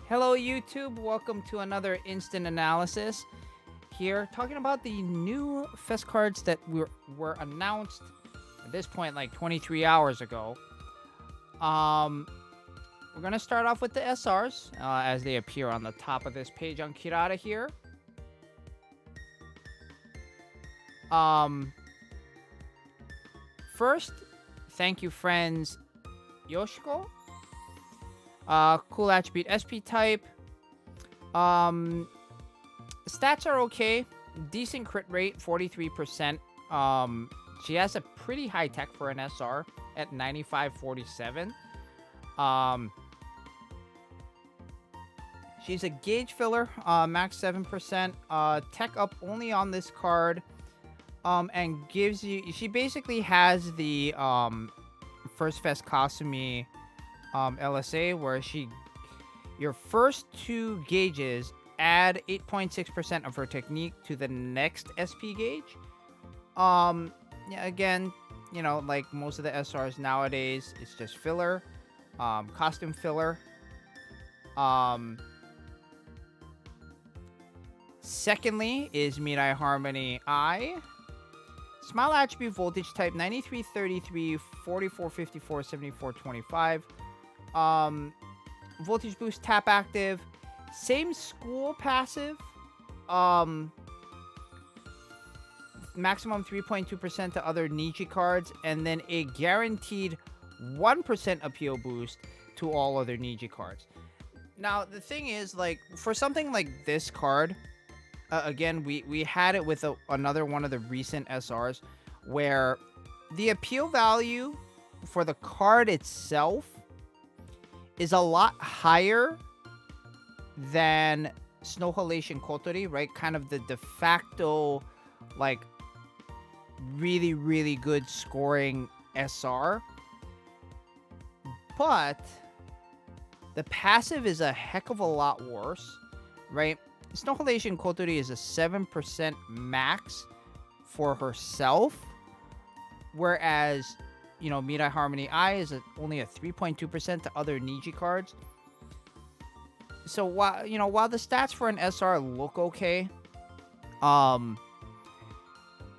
Hello YouTube, welcome to another instant analysis. Here, talking about the new FES cards that were announced at this point like 23 hours ago. We're gonna start off with the SRs as they appear on the top of this page on Kirara here. First, thank you friends Yoshiko. Cool attribute SP type. Stats are okay. Decent crit rate, 43%. She has a pretty high tech for an SR at 9547. She's a gauge filler, max 7%. Tech up only on this card. And gives you, she basically has the first FES Kasumi LSA, where your first two gauges add 8.6% of her technique to the next SP gauge. Yeah, again, you know, like most of the SRs nowadays, it's just filler, costume filler. Secondly is Mirai Harmony I. Smile attribute voltage type 9333 4454 7425. Voltage boost tap active. Same school passive. Maximum 3.2% to other Niji cards. And then a guaranteed 1% appeal boost to all other Niji cards. Now, the thing is, like, for something like this card, again, we had it with another one of the recent SRs, where the appeal value for the card itself is a lot higher than Snow Halation Kotori, right? Kind of the de facto, like, really, really good scoring SR. But the passive is a heck of a lot worse, right? Snow Halation Kotori is a 7% max for herself, whereas, you know, Mirai Harmony I is only a 3.2% to other Niji cards. So while the stats for an SR look okay,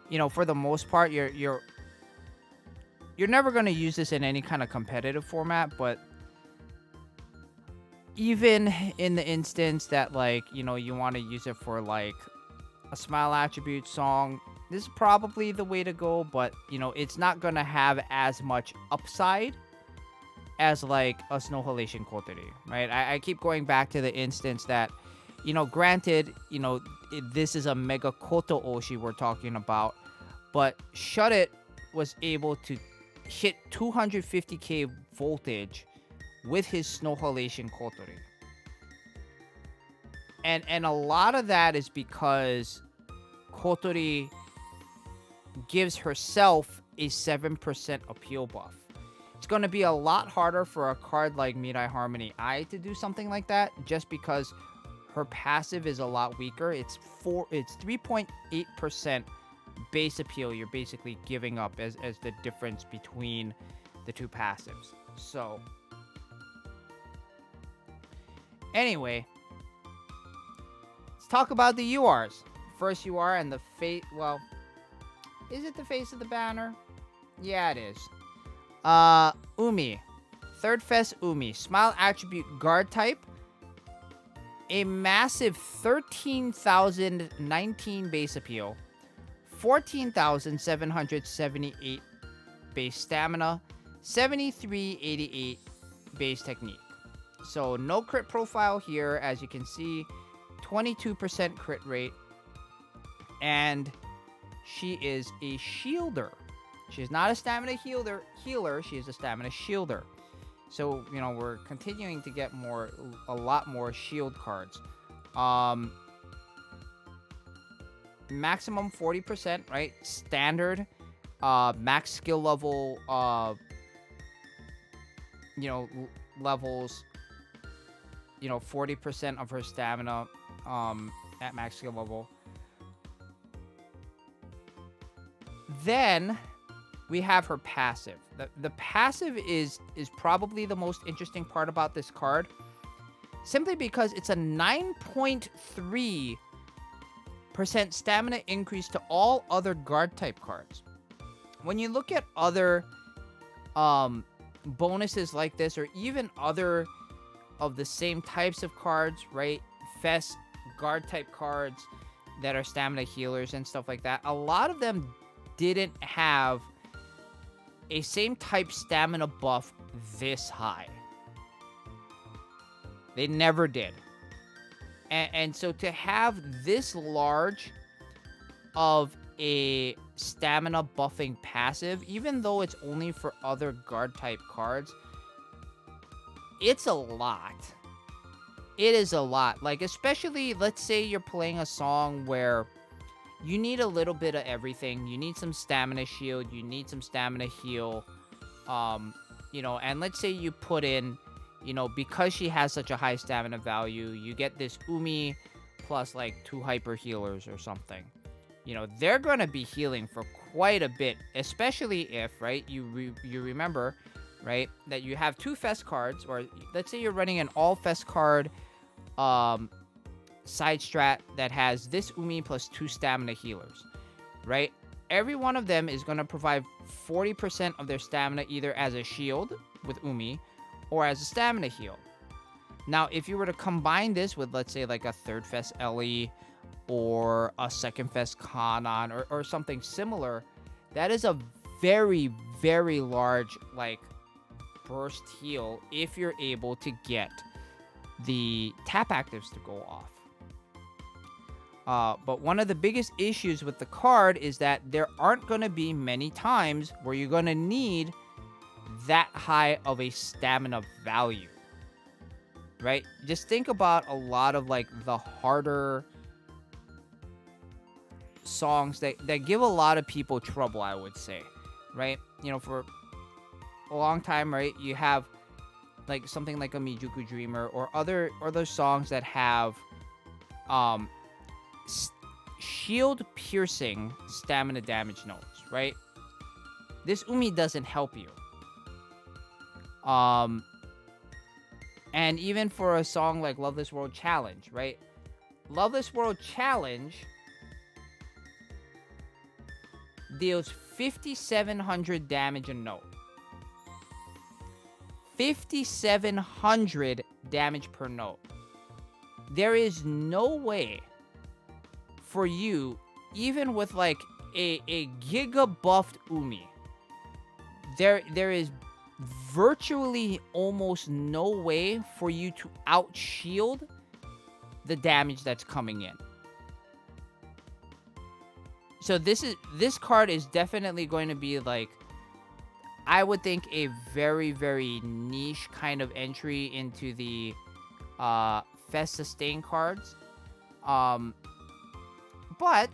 you know, for the most part, you're never gonna use this in any kind of competitive format, but even in the instance that, like, you know, you want to use it for like a smile attribute song, this is probably the way to go, but, you know, it's not gonna have as much upside as like a Snow Halation Kotori, right? I keep going back to the instance that, you know, granted, you know, this is a Mega Koto Oshi we're talking about, but Shut It was able to hit 250k voltage with his Snow Halation Kotori. And a lot of that is because Kotori gives herself a 7% appeal buff. It's going to be a lot harder for a card like Mirai Harmony I to do something like that, just because her passive is a lot weaker. It's 3.8% base appeal you're basically giving up as the difference between the two passives. So anyway, let's talk about the URs. First UR and the face. Well, is it the face of the banner? Yeah, it is. Umi. Third FES Umi. Smile attribute guard type. A massive 13,019 base appeal. 14,778 base stamina. 7,388 base technique. So no crit profile here, as you can see. 22% crit rate. And she is a shielder. She's not a stamina healer. She is a stamina shielder. So, you know, we're continuing to get a lot more shield cards. Maximum 40%, right? Standard. Max skill level, you know, levels, you know, 40% of her stamina, at max skill level. Then we have her passive. The passive is probably the most interesting part about this card, simply because it's a 9.3% stamina increase to all other guard type cards. When you look at other bonuses like this, or even other of the same types of cards, right? FES guard type cards that are stamina healers and stuff like that, a lot of them didn't have a same type stamina buff this high. They never did. And so to have this large of a stamina buffing passive, even though it's only for other guard type cards, it's a lot. It is a lot. Like, especially, let's say you're playing a song where you need a little bit of everything. You need some stamina shield. You need some stamina heal. And let's say you put in, because she has such a high stamina value, you get this Umi plus, like, 2 hyper healers or something. They're going to be healing for quite a bit, especially if, right, you remember, right, that you have 2 FES cards, or let's say you're running an all FES card side strat that has this Umi plus 2 stamina healers, right? Every one of them is going to provide 40% of their stamina either as a shield with Umi or as a stamina heal. Now, if you were to combine this with, let's say, like a 3rd FES Ellie or a 2nd FES Kanan or something similar, that is a very, very large, like, burst heal if you're able to get the tap actives to go off. But one of the biggest issues with the card is that there aren't going to be many times where you're going to need that high of a stamina value, right? Just think about a lot of, like, the harder songs that give a lot of people trouble, I would say, right? For a long time, right, you have, like, something like a Mijuku Dreamer or other songs that have shield piercing stamina damage notes, right? This Umi doesn't help you. And even for a song like Love This World Challenge, right? Love This World Challenge deals 5,700 damage a note. 5,700 damage per note. There is no way for you, even with, like, a giga buffed Umi, there is virtually almost no way for you to out-shield the damage that's coming in. So this card is definitely going to be, like, I would think a very, very niche kind of entry into the FES sustain cards. But,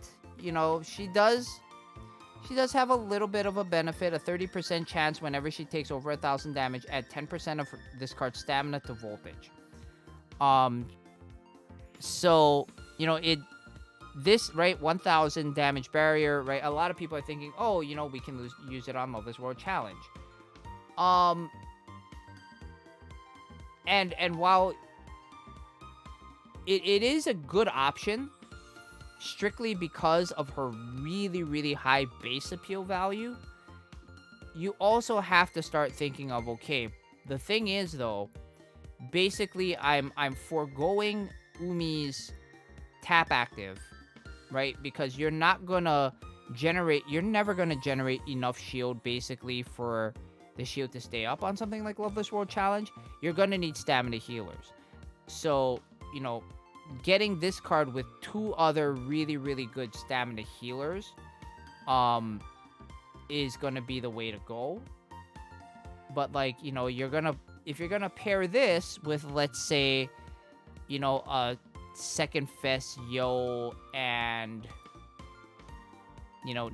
she does have a little bit of a benefit, a 30% chance whenever she takes over 1,000 damage, add 10% of this card's stamina to voltage. So, this, right, 1,000 damage barrier, right, a lot of people are thinking, oh, we can use it on Love This World Challenge. And while it is a good option, strictly because of her really, really high base appeal value, you also have to start thinking of, okay, the thing is, though, basically I'm foregoing Umi's tap active, right? Because you're never gonna generate enough shield basically for the shield to stay up on something like Love This World Challenge. You're gonna need stamina healers. So, getting this card with 2 other really, really good stamina healers is gonna be the way to go. But, like, if you're gonna pair this with, let's say, a 2nd FES Yo and a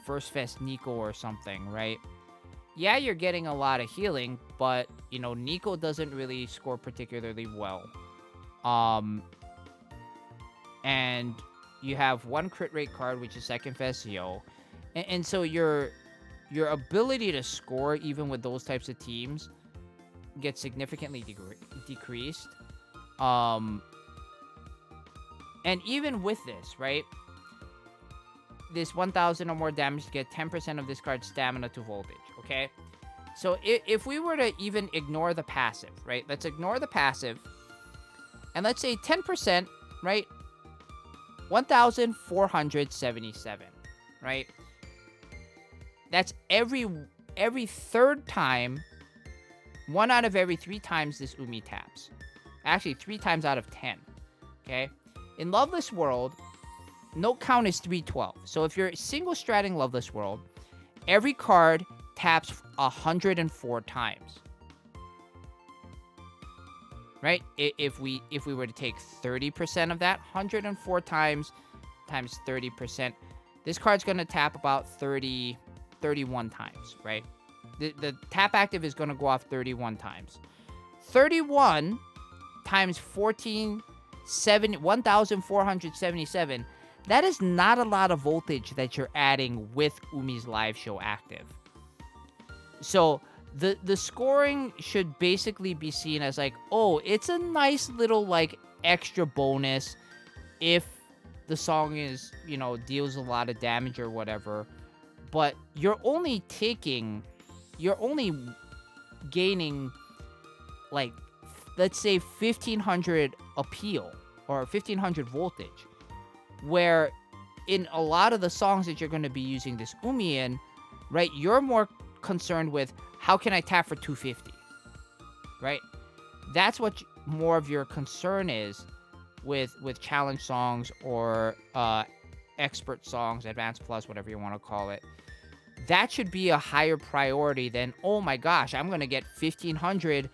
1st FES Nico or something, right? Yeah, you're getting a lot of healing, but Nico doesn't really score particularly well. And you have 1 crit rate card, which is 2nd FES Yo, and so your ability to score even with those types of teams gets significantly decreased. And even with this, right? This 1,000 or more damage to get 10% of this card's stamina to voltage, okay? So if we were to even ignore the passive, right? Let's ignore the passive. And let's say 10%, right? 1,477, right? That's every third time, 1 out of every 3 times this Umi taps. Actually, 3 times out of 10, okay? In Loveless World, note count is 312. So if you're single stratting Loveless World, every card taps 104 times. Right? If we were to take 30% of that, 104 times 30%, this card's going to tap about 31 times, right? The tap active is going to go off 31 times. 31 times 1,477, that is not a lot of voltage that you're adding with Umi's live show active. So the scoring should basically be seen as like, oh, it's a nice little like extra bonus if the song is, you know, deals a lot of damage or whatever. But you're only gaining like, let's say 1,500 appeal or 1,500 voltage, where in a lot of the songs that you're going to be using this Umi in, right, you're more concerned with how can I tap for 250, right? That's what more of your concern is with challenge songs or expert songs, advanced plus, whatever you want to call it. That should be a higher priority than, oh my gosh, I'm going to get 1,500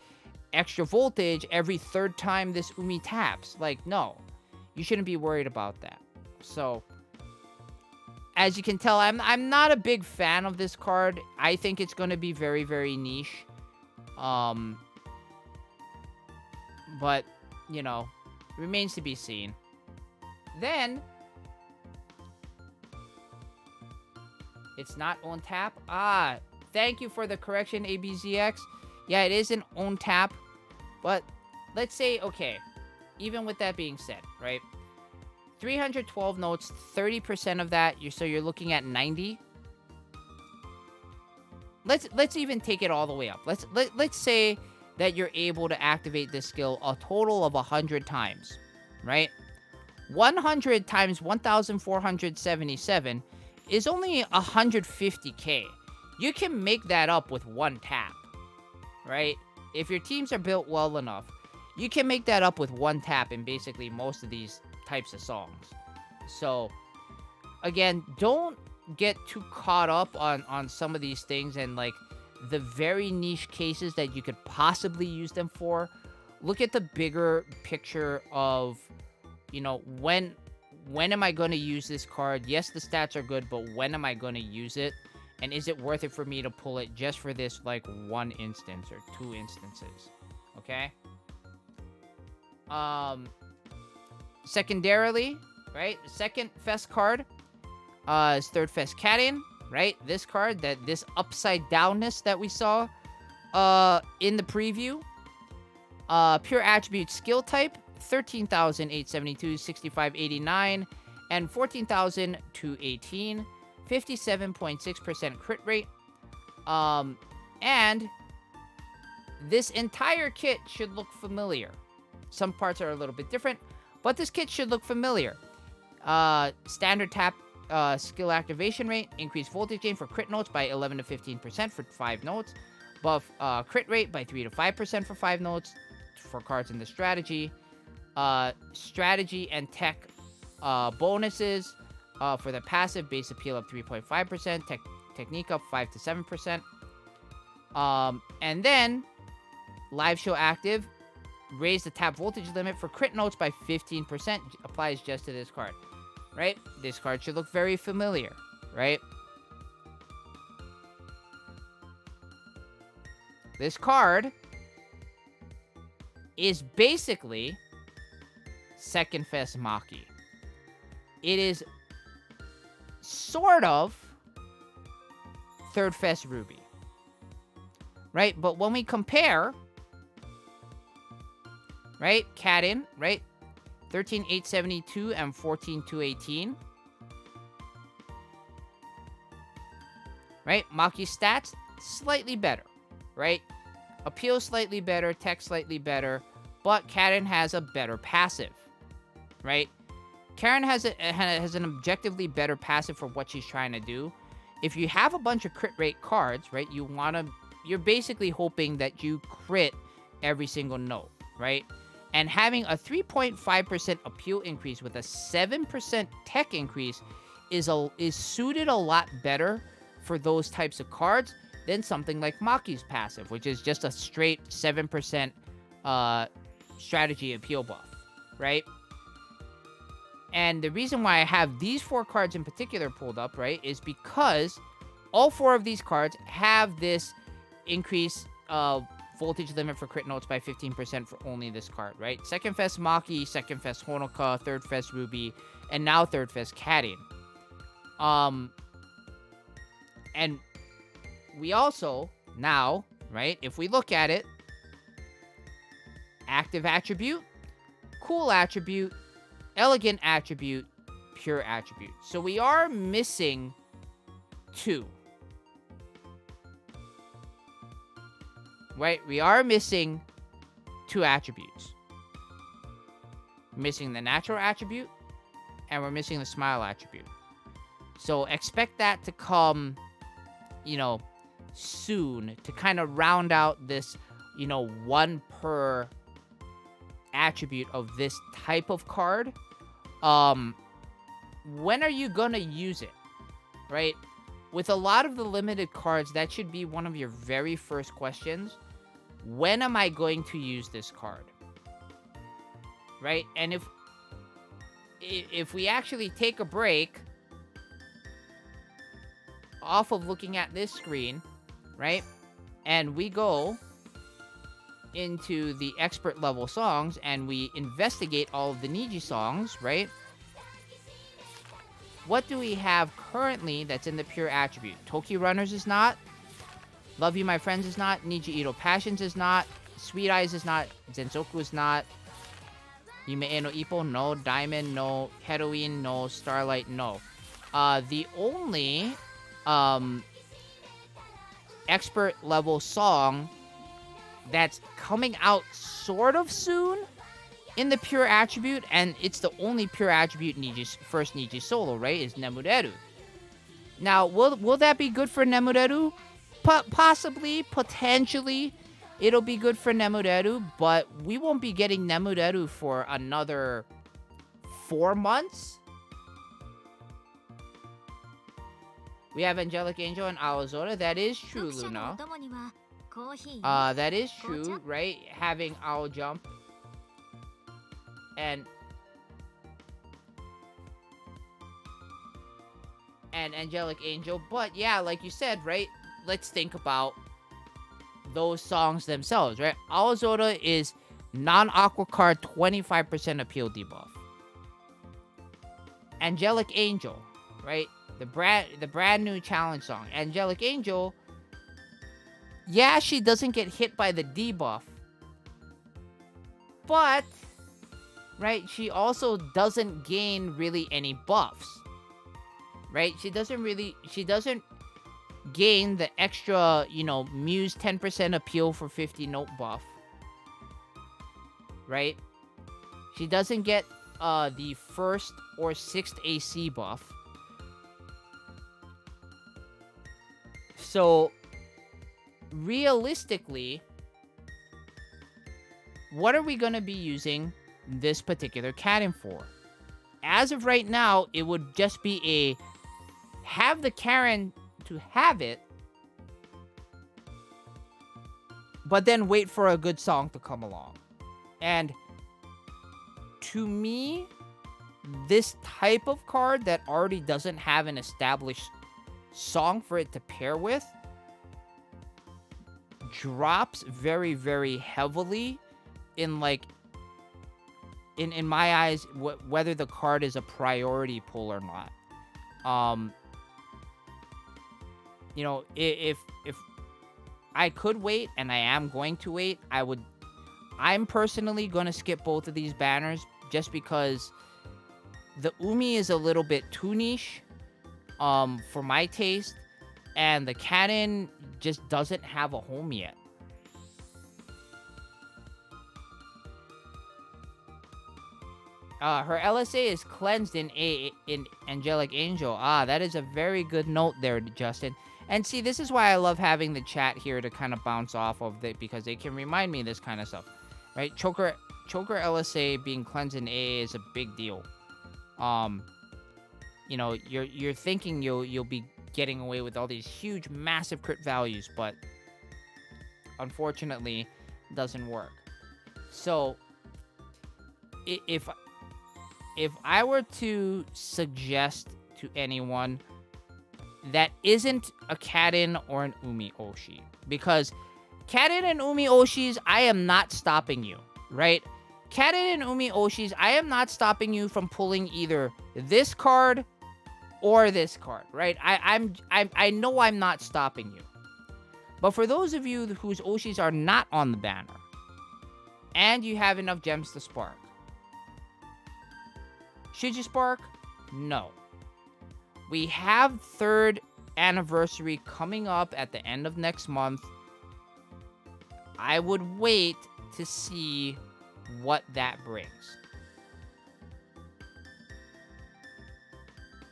extra voltage every third time this Umi taps. Like, no, you shouldn't be worried about that. So, as you can tell, I'm not a big fan of this card. I think it's going to be very, very niche. But, you know, remains to be seen. Then, it's not on tap. Ah, thank you for the correction, ABZX. Yeah, it is an on tap. But let's say, okay, even with that being said, right? 312 notes, 30% of that, you're looking at 90. Let's even take it all the way up. Let's say that you're able to activate this skill a total of 100 times, right? 100 times 1,477 is only 150k. You can make that up with one tap, right? If your teams are built well enough, you can make that up with one tap in basically most of these types of songs. So, again, don't get too caught up on some of these things and like the very niche cases that you could possibly use them for. Look at the bigger picture of, you know, when am I going to use this card? Yes, the stats are good, but when am I going to use it? And is it worth it for me to pull it just for this, like, one instance or 2 instances? Okay? Secondarily, right? Second FES card is third FES Karin, right? This card, this upside downness that we saw in the preview. Pure attribute skill type, 13,872, 6,589, and 14,218. 57.6% crit rate. And this entire kit should look familiar. Some parts are a little bit different, but this kit should look familiar. Standard tap skill activation rate, increased voltage gain for crit notes by 11 to 15% for 5 notes. Buff crit rate by 3 to 5% for 5 notes for cards in the strategy. Strategy and tech bonuses. For the passive, base appeal of 3.5%, technique up 5 to 7%. And then, live show active, raise the tap voltage limit for crit notes by 15%, applies just to this card, right? This card should look very familiar, right? This card is basically second FES Maki. It is sort of third FES Ruby, right? But when we compare, right? Karin, right? 13,872 and 14,218. Right? Maki's stats, slightly better, right? Appeal slightly better, tech slightly better, but Karin has a better passive, right? Karin has an objectively better passive for what she's trying to do. If you have a bunch of crit rate cards, right, you're basically hoping that you crit every single note, right? And having a 3.5% appeal increase with a 7% tech increase is suited a lot better for those types of cards than something like Maki's passive, which is just a straight 7% strategy appeal buff, right? And the reason why I have these 4 cards in particular pulled up, right, is because all 4 of these cards have this increase voltage limit for crit notes by 15% for only this card, right? Second FES Maki, second FES Honoka, third FES Ruby, and now third FES Karin. And we also, now, right, if we look at it, active attribute, cool attribute, elegant attribute, pure attribute. So we are missing 2. Right? We are missing 2 attributes. We're missing the natural attribute, and we're missing the smile attribute. So expect that to come, soon to kind of round out this, 1 per attribute of this type of card. When are you gonna use it, right? With a lot of the limited cards, that should be one of your very first questions. When am I going to use this card? Right? And if we actually take a break off of looking at this screen, right? And we go into the expert level songs and we investigate all of the Niji songs, right? What do we have currently that's in the pure attribute? Toki Runners is not. Love You My Friends is not. Niji Ito Passions is not. Sweet Eyes is not. Zensoku is not. Yume e no Ippo, no. Diamond, no. Heroine, no. Starlight, no. The only expert level song that's coming out sort of soon in the pure attribute, and it's the only pure attribute Niji's first Niji solo, right, is Nemureru. Now, will that be good for Nemureru? Possibly, potentially, it'll be good for Nemureru, but we won't be getting Nemureru for another 4 months. We have Angelic Angel and Aozora. That is true, Luna. That is true, right? Having Owl Jump and Angelic Angel. But yeah, like you said, right? Let's think about those songs themselves, right? Aozora is non-aqua card 25% appeal debuff. Angelic Angel, right? The brand new challenge song. Angelic Angel, yeah, she doesn't get hit by the debuff. But, right, she also doesn't gain really any buffs. Right? She doesn't gain the extra, Muse 10% appeal for 50 note buff. Right? She doesn't get the first or sixth AC buff. So, realistically, what are we going to be using this particular Karin for? As of right now, it would just be have the Karin to have it, but then wait for a good song to come along. And to me, this type of card that already doesn't have an established song for it to pair with drops very, very heavily in in my eyes, whether the card is a priority pull or not. If I could wait, and I am going to wait, I'm personally going to skip both of these banners just because the Umi is a little bit too niche for my taste, and the Karin just doesn't have a home yet. Her LSA is cleansed in Angelic Angel. That is a very good note there, Justin. And see, this is why I love having the chat here to kind of bounce off of it, because they can remind me of this kind of stuff, right? Choker LSA being cleansed in AA is a big deal. You know, you're thinking you'll be getting away with all these huge, massive crit values, but unfortunately, doesn't work. So, if I were to suggest to anyone that isn't a Karin or an Umi Oshi, because Karin and Umi Oshis, I am not stopping you, right? Karin and Umi Oshis, I am not stopping you from pulling either this card or this card, right? I know I'm not stopping you. But for those of you whose Oshis are not on the banner, and you have enough gems to spark, should you spark? No. We have 3rd anniversary coming up at the end of next month. I would wait to see what that brings.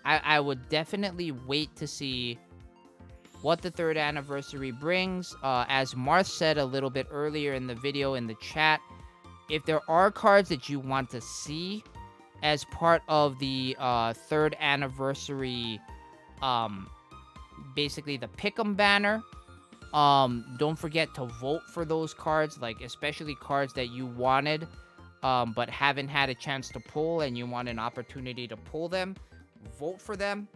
I would definitely wait to see what the 3rd anniversary brings. As Marth said a little bit earlier in the video in the chat, if there are cards that you want to see as part of the 3rd anniversary, basically the Pick'em banner, don't forget to vote for those cards, like especially cards that you wanted but haven't had a chance to pull and you want an opportunity to pull them. Vote for them.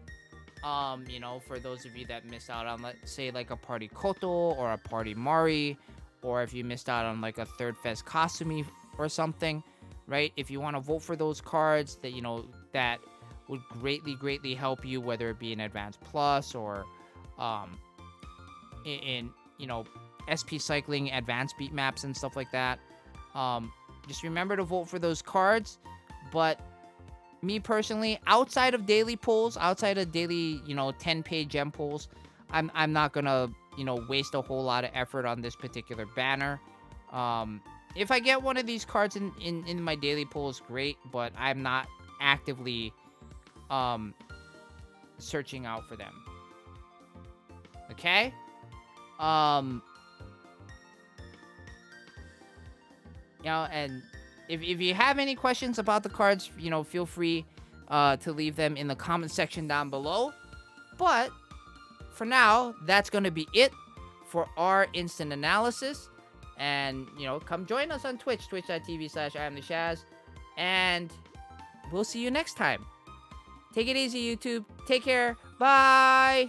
You know, for those of you that missed out on, let's say, like a Party Koto or a Party Mari, or if you missed out on like a 3rd FES Kasumi or something, right? If you want to vote for those cards that, you know, that would greatly help you, whether it be in Advanced Plus or in you know, SP cycling, advanced beat maps and stuff like that. Just remember to vote for those cards. But me personally, outside of daily pulls, outside of daily, you know, 10-page gem pulls, I'm not gonna, you know, waste a whole lot of effort on this particular banner. If I get one of these cards in my daily pulls, great, but I'm not actively searching out for them. Okay? You know, and if you have any questions about the cards, you know, feel free to leave them in the comment section down below. But for now, that's going to be it for our instant analysis. And, you know, come join us on Twitch, twitch.tv/IamTheShaz. And we'll see you next time. Take it easy, YouTube. Take care. Bye.